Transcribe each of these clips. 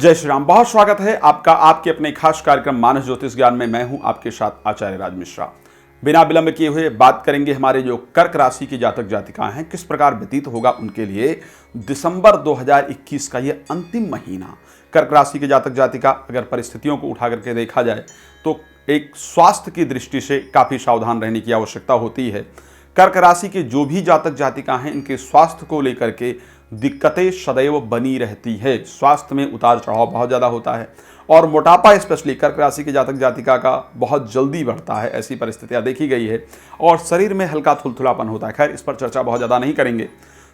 जय श्री राम। बहुत स्वागत है आपका आपके अपने खास कार्यक्रम मानस ज्योतिष ज्ञान में। मैं हूं आपके साथ आचार्य राज मिश्रा। बिना विलंब किए हुए बात करेंगे हमारे जो कर्क राशि की जातक जातिकाएं हैं, किस प्रकार व्यतीत होगा उनके लिए दिसंबर 2021 का ये अंतिम महीना। कर्क राशि के जातक जातिका अगर परिस्थितियों को उठा करके देखा जाए तो एक स्वास्थ्य की दृष्टि से काफ़ी सावधान रहने की आवश्यकता होती है। कर्क राशि के जो भी जातक जातिका हैं, इनके स्वास्थ्य को लेकर के दिक्कतें सदैव बनी रहती है। स्वास्थ्य में उतार चढ़ाव बहुत ज़्यादा होता है और मोटापा स्पेशली कर्क राशि के जातक जातिका का बहुत जल्दी बढ़ता है। ऐसी परिस्थितियां देखी गई है और शरीर में हल्का थुलथुलापन होता है। खैर, इस पर चर्चा बहुत ज़्यादा नहीं करेंगे,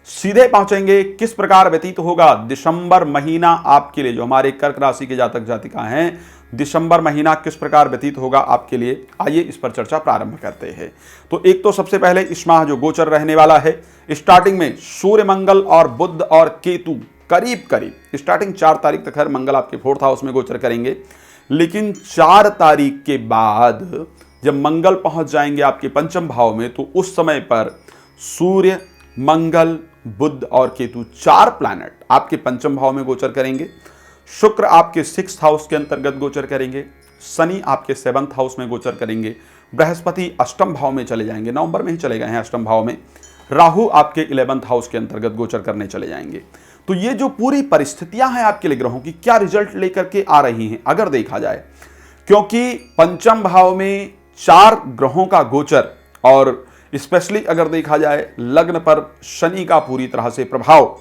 सीधे पहुंचेंगे किस प्रकार व्यतीत होगा दिसंबर महीना आपके लिए। जो हमारे कर्क राशि के जातक जातिका हैं, दिसंबर महीना किस प्रकार व्यतीत होगा आपके लिए, आइए इस पर चर्चा प्रारंभ करते हैं। तो एक तो सबसे पहले इस माह जो गोचर रहने वाला है, स्टार्टिंग में सूर्य, मंगल और बुध और केतु करीब करीब स्टार्टिंग 4 तारीख तक हर मंगल आपके 4th हाउस में गोचर करेंगे, लेकिन 4 तारीख के बाद जब मंगल पहुंच जाएंगे आपके पंचम भाव में, तो उस समय पर सूर्य, मंगल, बुध और केतु 4 प्लैनेट आपके पंचम भाव में गोचर करेंगे। शुक्र आपके 6th हाउस के अंतर्गत गोचर करेंगे, शनि आपके 7th हाउस में गोचर करेंगे, बृहस्पति अष्टम भाव में चले जाएंगे, नवंबर में ही चले गए हैं अष्टम भाव में, राहु आपके 11th हाउस के अंतर्गत गोचर करने चले जाएंगे। तो ये जो पूरी परिस्थितियां हैं आपके लिए ग्रहों की, क्या रिजल्ट लेकर के आ रही हैं अगर देखा जाए, क्योंकि पंचम भाव में 4 ग्रहों का गोचर और स्पेशली अगर देखा जाए लग्न पर शनि का पूरी तरह से प्रभाव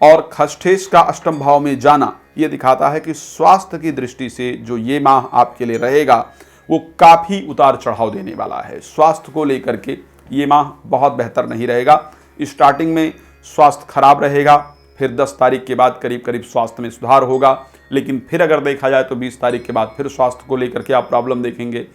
और खष्ठेश का अष्टम भाव में जाना, यह दिखाता है कि स्वास्थ्य की दृष्टि से जो ये माह आपके लिए रहेगा वो काफ़ी उतार चढ़ाव देने वाला है। स्वास्थ्य को लेकर के ये माह बहुत बेहतर नहीं रहेगा। स्टार्टिंग में स्वास्थ्य खराब रहेगा, फिर 10 तारीख के बाद करीब करीब स्वास्थ्य में सुधार होगा, लेकिन फिर अगर देखा जाए तो 20 तारीख के बाद फिर स्वास्थ्य को लेकर के आप प्रॉब्लम देखेंगे।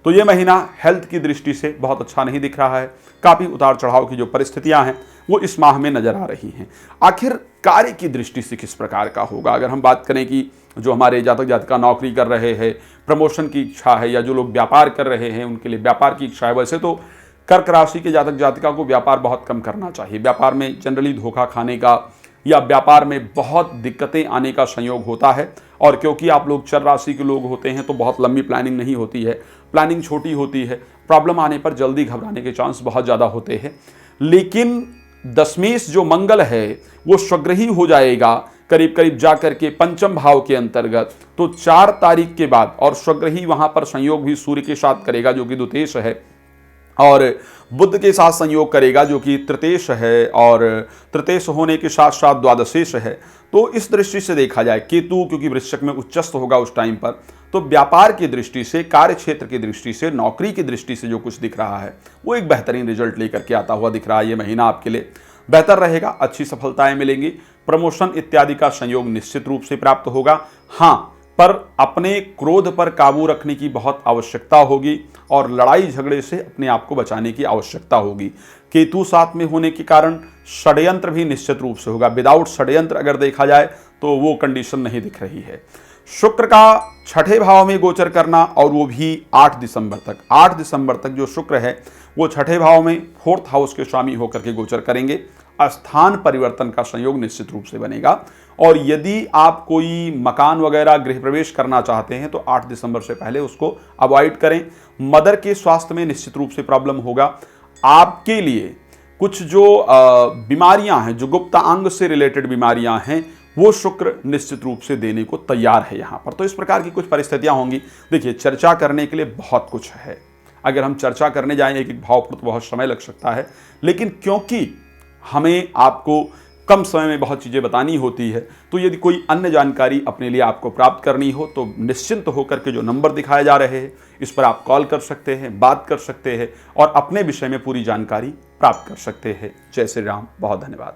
तो ये महीना हेल्थ की दृष्टि से बहुत अच्छा नहीं दिख रहा है। काफ़ी उतार चढ़ाव की जो परिस्थितियां हैं वो इस माह में नजर आ रही हैं। आखिर कार्य की दृष्टि से किस प्रकार का होगा, अगर हम बात करें कि जो हमारे जातक जातिका नौकरी कर रहे हैं, प्रमोशन की इच्छा है, या जो लोग व्यापार कर रहे हैं उनके लिए व्यापार की इच्छा है। वैसे तो कर्क राशि के जातक जातिका को व्यापार बहुत कम करना चाहिए। व्यापार में जनरली धोखा खाने का या व्यापार में बहुत दिक्कतें आने का संयोग होता है, और क्योंकि आप लोग चर राशि के लोग होते हैं तो बहुत लंबी प्लानिंग नहीं होती है, प्लानिंग छोटी होती है, प्रॉब्लम आने पर जल्दी घबराने के चांस बहुत ज़्यादा होते हैं। लेकिन दशमेश जो मंगल है वो स्वग्रही हो जाएगा करीब करीब जा करके पंचम भाव के अंतर्गत, तो 4 तारीख के बाद, और स्वग्रही वहाँ पर संयोग भी सूर्य के साथ करेगा जो कि द्वितेश है, और बुध के साथ संयोग करेगा जो कि तृतीयेश है, और तृतीयेश होने के साथ साथ द्वादशेश है। तो इस दृष्टि से देखा जाए, केतु क्योंकि वृश्चिक में उच्चस्थ होगा उस टाइम पर, तो व्यापार की दृष्टि से, कार्य क्षेत्र की दृष्टि से, नौकरी की दृष्टि से जो कुछ दिख रहा है वो एक बेहतरीन रिजल्ट लेकर के आता हुआ दिख रहा है। ये महीना आपके लिए बेहतर रहेगा, अच्छी सफलताएं मिलेंगी, प्रमोशन इत्यादि का संयोग निश्चित रूप से प्राप्त होगा। हाँ, पर अपने क्रोध पर काबू रखने की बहुत आवश्यकता होगी और लड़ाई झगड़े से अपने आप को बचाने की आवश्यकता होगी। केतु साथ में होने के कारण षड्यंत्र भी निश्चित रूप से होगा। विदाउट षड्यंत्र अगर देखा जाए तो वो कंडीशन नहीं दिख रही है। शुक्र का 6ठे भाव में गोचर करना, और वो भी 8 दिसंबर तक। 8 दिसंबर तक जो शुक्र है वो 6ठे भाव में 4th हाउस के स्वामी होकर के गोचर करेंगे। स्थान परिवर्तन का संयोग निश्चित रूप से बनेगा, और यदि आप कोई मकान वगैरह गृह प्रवेश करना चाहते हैं तो 8 दिसंबर से पहले उसको अवॉइड करें। मदर के स्वास्थ्य में निश्चित रूप से प्रॉब्लम होगा। आपके लिए कुछ जो बीमारियां हैं, जो गुप्त अंग से रिलेटेड बीमारियां हैं, वो शुक्र निश्चित रूप से देने को तैयार है यहाँ पर। तो इस प्रकार की कुछ परिस्थितियां होंगी। देखिए, चर्चा करने के लिए बहुत कुछ है। अगर हम चर्चा करने जाएं एक एक भाव पर तो बहुत समय लग सकता है, लेकिन क्योंकि हमें आपको कम समय में बहुत चीज़ें बतानी होती है, तो यदि कोई अन्य जानकारी अपने लिए आपको प्राप्त करनी हो तो निश्चिंत होकर के जो नंबर दिखाए जा रहे हैं इस पर आप कॉल कर सकते हैं, बात कर सकते हैं और अपने विषय में पूरी जानकारी प्राप्त कर सकते हैं। जय श्री राम। बहुत धन्यवाद।